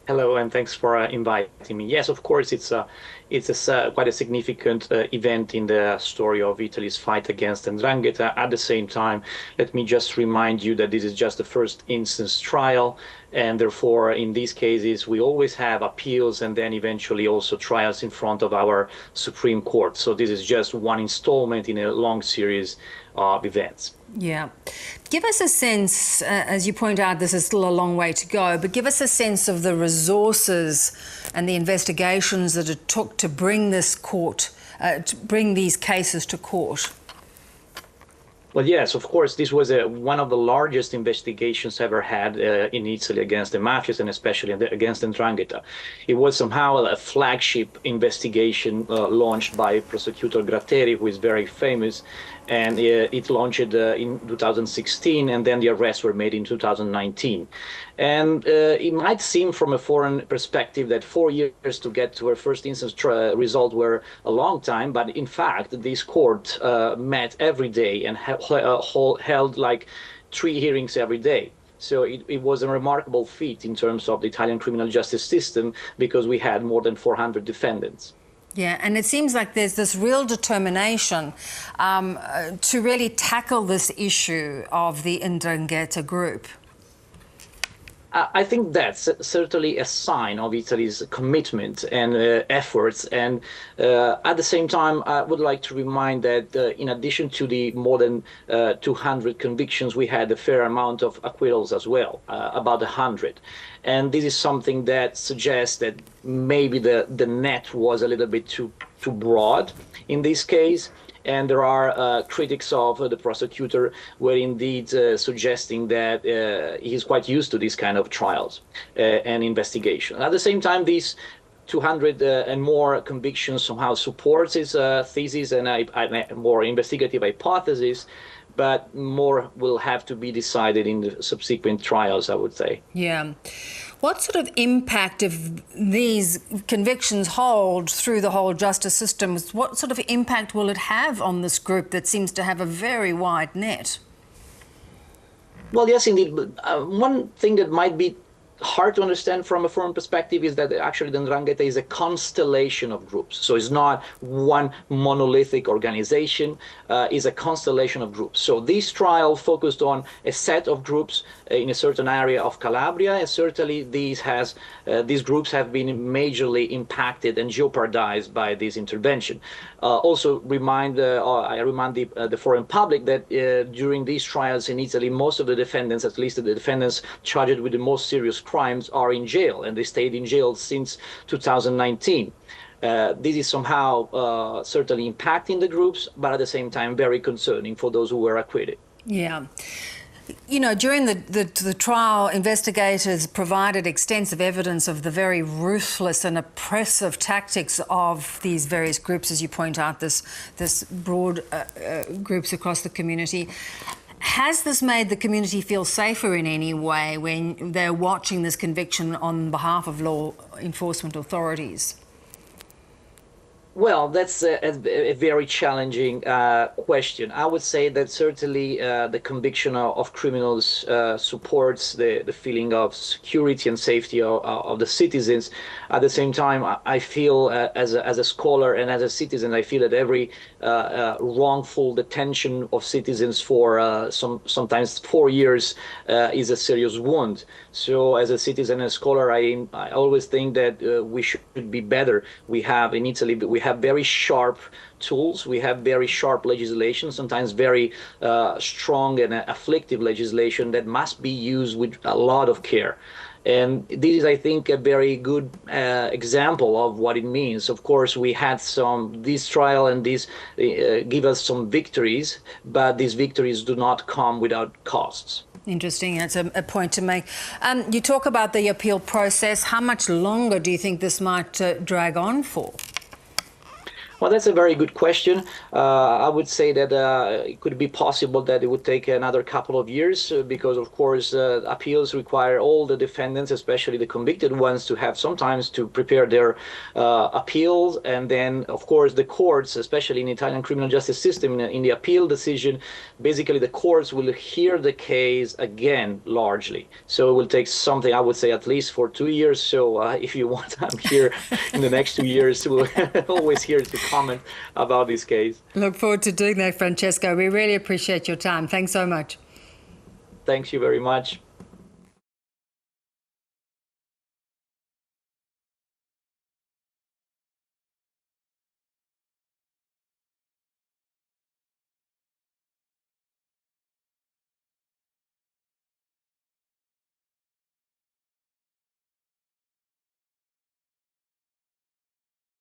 Hello, and thanks for inviting me. Yes, of course, it's quite a significant event in the story of Italy's fight against 'Ndrangheta. At the same time, let me just remind you that this is just the first instance trial, and therefore, in these cases, we always have appeals and then eventually also trials in front of our Supreme Court. So this is just one installment in a long series of events. Yeah. Give us a sense, as you point out, this is still a long way to go, but give us a sense of the resources and the investigations that it took to bring to bring these cases to court. Well, yes, of course, this was one of the largest investigations ever had in Italy against the mafias and especially against 'Ndrangheta. It was somehow a flagship investigation launched by prosecutor Gratteri, who is very famous, and it launched in 2016, and then the arrests were made in 2019. And it might seem from a foreign perspective that 4 years to get to a first instance result were a long time, but in fact, this court met every day and held like 3 hearings every day. So it was a remarkable feat in terms of the Italian criminal justice system because we had more than 400 defendants. Yeah, and it seems like there's this real determination to really tackle this issue of the 'Ndrangheta group. I think that's certainly a sign of Italy's commitment and efforts. And at the same time, I would like to remind that in addition to the more than 200 convictions, we had a fair amount of acquittals as well, about 100. And this is something that suggests that maybe the net was a little bit too broad in this case. And there are critics of the prosecutor were indeed suggesting that he's quite used to these kind of trials and investigation. At the same time, these 200 and more convictions somehow supports his thesis and a more investigative hypothesis, but more will have to be decided in the subsequent trials, I would say. Yeah. What sort of impact, if these convictions hold through the whole justice system, what sort of impact will it have on this group that seems to have a very wide net? Well, yes, indeed. One thing that might be hard to understand from a foreign perspective is that actually the 'Ndrangheta is a constellation of groups. So it's not one monolithic organization, it's a constellation of groups. So this trial focused on a set of groups in a certain area of Calabria, and certainly these groups have been majorly impacted and jeopardized by this intervention. Also I remind the foreign public that during these trials in Italy, most of the defendants, at least the defendants charged with the most serious crimes, are in jail, and they stayed in jail since 2019. This is somehow certainly impacting the groups, but at the same time very concerning for those who were acquitted. Yeah. You know, during the trial, investigators provided extensive evidence of the very ruthless and oppressive tactics of these various groups, as you point out, this broad groups across the community. Has this made the community feel safer in any way when they're watching this conviction on behalf of law enforcement authorities? Well, that's a very challenging question. I would say that certainly the conviction of criminals supports the feeling of security and safety of the citizens. At the same time, I feel as a scholar and as a citizen, I feel that every wrongful detention of citizens for sometimes 4 years is a serious wound. So as a citizen and a scholar, I always think that we should be better. We have in Italy, we have very sharp tools. We have very sharp legislation, sometimes very strong and afflictive legislation that must be used with a lot of care. And this is, I think, a very good example of what it means. Of course, we had this trial and this give us some victories, but these victories do not come without costs. Interesting. That's a point to make. You talk about the appeal process. How much longer do you think this might drag on for? Well, that's a very good question. I would say that it could be possible that it would take another couple of years because, of course, appeals require all the defendants, especially the convicted ones, to have sometimes to prepare their appeals. And then, of course, the courts, especially in the Italian criminal justice system, in the appeal decision, basically the courts will hear the case again largely. So it will take something, I would say, at least for 2 years. So if you want, I'm here in the next 2 years. We're always here to comment about this case. Look forward to doing that, Francesco. We really appreciate your time. Thanks so much. Thank you very much.